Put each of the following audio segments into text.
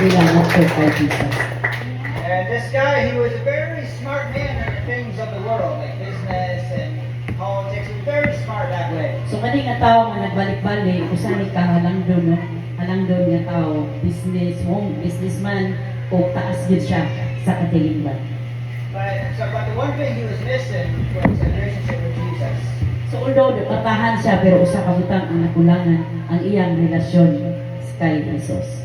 Sila nagturo kay Jesus. And this guy, he was a very smart man in the things of the world, like business and politics. He was very smart that way. So kani nga tao nga nagbalik-balik, usa ni ka halangdon, no? Halangdon nga tao, businessman, o taas gid siya sa katilingban. But the one thing he was missing was a relationship with Jesus. So although matahan siya, pero usa ka butang ang nakulangan ang iyang relasyon kay Jesus.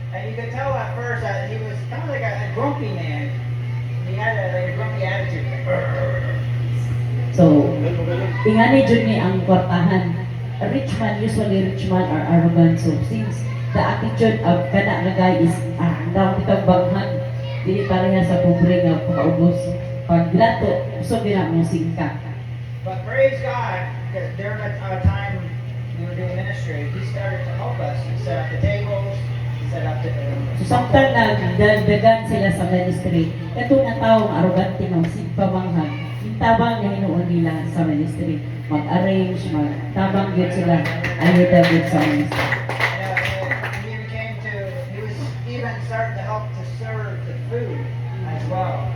And you could tell at first that he was kind of like a grumpy man. He had like a grumpy attitude. So, ingani jud ni ang kwartahan. A rich man, usually rich man are arrogant. So, since the attitude of kana nga guy is daw kitang baghan, dili pareha sa pobre nga pagkaubos. Pag lato, so gina mo singka. But praise God, because during a time we were doing ministry, he started to help us. He set up the tables, he set up the... So, samtang nagdagdagan sila sa ministry, ito na taong arrogante ng sigpamanghan, yung tabang na hinuon nila sa ministry. Mag-arrange, magtabang yun sila, ayuda yun sa ministry. He was even starting to help to serve the food as well.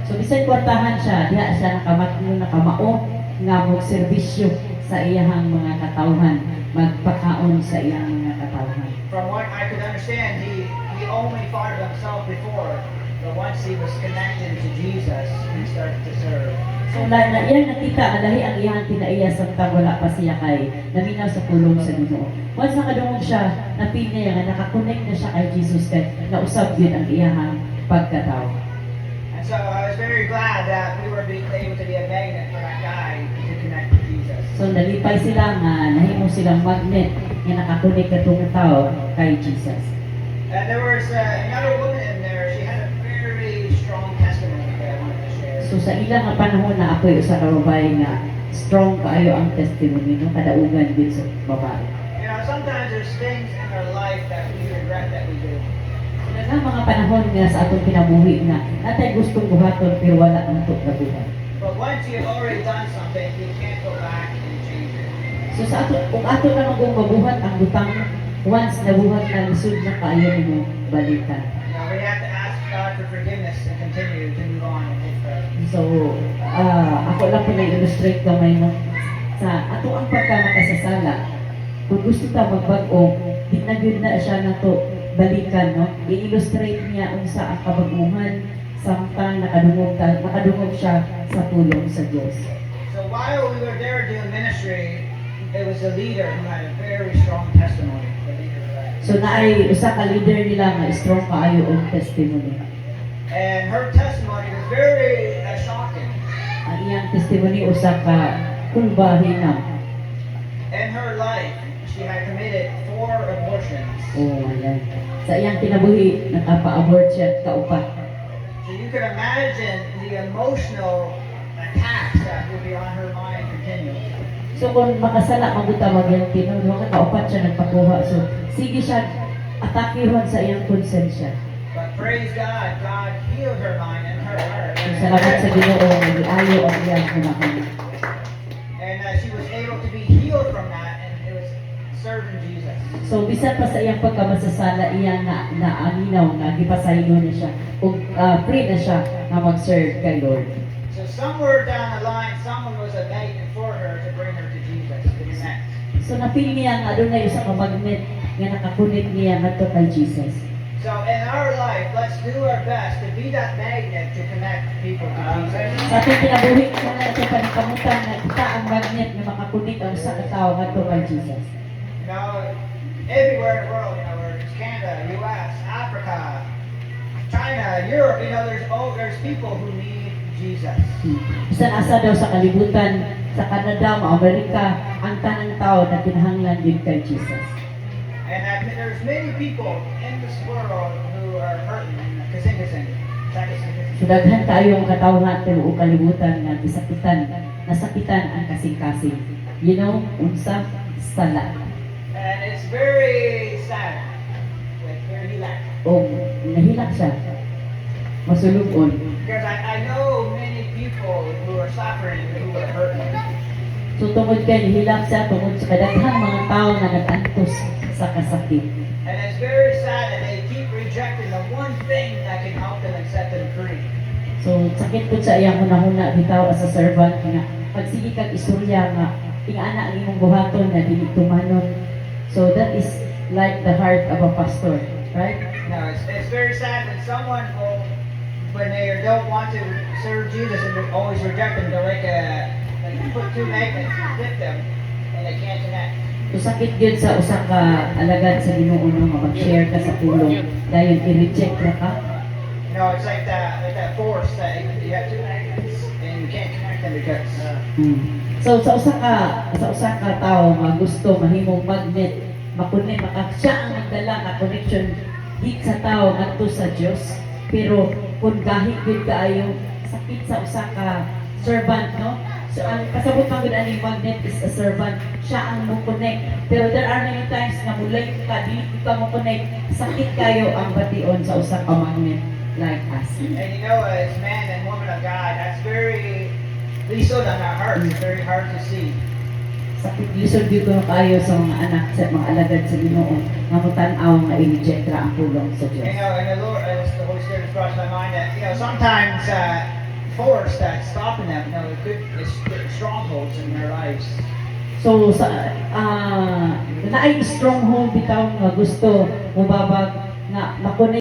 So, bisan kwartahan siya, diha siya nakamao nga mag-serbisyo sa iyahang mga katawhan, magpakaon sa iyang mga katawhan. From what I could understand, he only thought of himself before, but once he was connected to Jesus, he started to serve. So, yan nakita, alahi ang iyang kinaiya samtang wala pa siya kay naminaw sa pulong sa Ginoo. Once nakadungog siya, napinaya nga nakakonect na siya kay Jesus kay nausab yun ang iyahang pagkatao. And so I was very glad that we were able to be a magnet for that guy to connect with Jesus. So, nalipay sila nga, nahimo silang magnet nga nakakonect katong tao kay Jesus. And there was another woman in there. She had a very strong testimony that I wanted to share. So sa ilang nga panahon na ako'y usa ka babae nga strong kaayo ang testimony no kadaugan gid sa babae. You know, sometimes there's things in our life that we regret that we do. Nga mga panahon nga sa atong kinabuhi nga natay gustong buhaton pero wala nang nabuhat. But once you've already done something, you can't go back and change it. So sa ato kung ato na magong mabuhat ang butang once nabuhat na lisod na kaayo nimo balikan. You know, we have to ask God for forgiveness and continue to move on in His presence. So ako lang po na-illustrate gamay no sa ato ang pagkamakasasala. Kung gusto ta magbag-o, di na gyud na siya nato balikan no. I-illustrate niya unsa ang kabaguhan samtang nakadungog siya sa tulong sa Dios. So while we were there doing ministry, there was a leader who had a very strong testimony. The leader of that. So naay usa ka leader nila nga strong kaayo og testimony. And her testimony was very shocking. Ang iyang testimony usa ka kulbahinam. In her life, she had committed 4 abortions. Oh, ayan. Sa iyang kinabuhi nakapa-abort siya at kaupat. So you can imagine the emotional attacks that would be on her mind continually. So kung makasala mabuta magyang tinuno ka kaupat siya nagpakuha. So sige siya atakihon sa iyang konsensya. But praise God, God healed her mind and her heart. Salamat sa Ginoo nga giayo ang iyang kumakan. And she was able to be healed from that, and it was serving Jesus. So bisan pa sa iyang pagkamasasala iyang naaminaw nga gipasaylo na siya ug free na siya nga mag-serve kay Lord. So somewhere down the line, someone was a magnet for her to bring her to Jesus, to connect. So napili niya nga adunay usa ka magnet nga nakakunik niya ngadto kay Jesus. So in our life, let's do our best to be that magnet to connect people to Jesus. Sa ating kinabuhi ko na ito panikamutan na kita ang magnet na makakunik ang sa katao ngadto kay Jesus. You know, everywhere in the world, you know, whether it's Canada, U.S., Africa, China, Europe, you know, there's people who need Jesus. Bisan asa daw sa kalibutan, sa Canada, Amerika, ang tanang tao na kinahanglan din kay Jesus. And there's many people in this world who are hurting, kasing-kasing. So daghan kaayo ang katawhan pero o kalibutan nga gisakitan, nasakitan ang kasing-kasing. You know, unsa sala. And it's very sad. Like, very hilak. O nahilak siya. Masulubon. Because I know many people who are suffering, who are hurting. So tungod kay hilak siya tungod sa kadaghang mga tao na nagantos sa kasakit. And it's very sad that they keep rejecting the one thing that can help them and set them free. So, sakit po sa iyang hunahuna bitaw as a servant nga pagsige kag istorya nga ingana ang imong buhaton nga dili tumanon. So that is like the heart of a pastor, right? It's very sad when someone will, when they don't want to serve Jesus and they always reject him, they're like put two magnets, flip them, and they can't connect. So sakit gyud sa usa ka alagad sa Ginoo no nga mag-share ka sa pulong dayon i-reject ra ka. It's like that force that you have two magnets and you can't connect them because. So sa usa ka tawo nga gusto mahimong magnet, makunik siya ang magdala nga connection hit sa tawo ngadto sa Dios. Pero kung gahit gyud kaayo sakit sa usa ka servant no. So ang kasabot man gud ani magnet is a servant, siya ang mo connect. Pero there are many times nga mulay ka dili ka mo connect, sakit kayo ang bation sa usa ka magnet like us. And as man and woman of God, that's very lisod on our hearts. It's very hard to see. Sakit lisod dito kayo sa mga anak sa mga alagad sa Ginoo nga mutan-aw nga i-reject ra ang pulong sa Dios. And the Lord, the Holy Spirit has brought to my mind that sometimes force that's stopping them, it could it's strongholds in their lives. So sa naay stronghold bitaw nga gusto mubabag nga makonect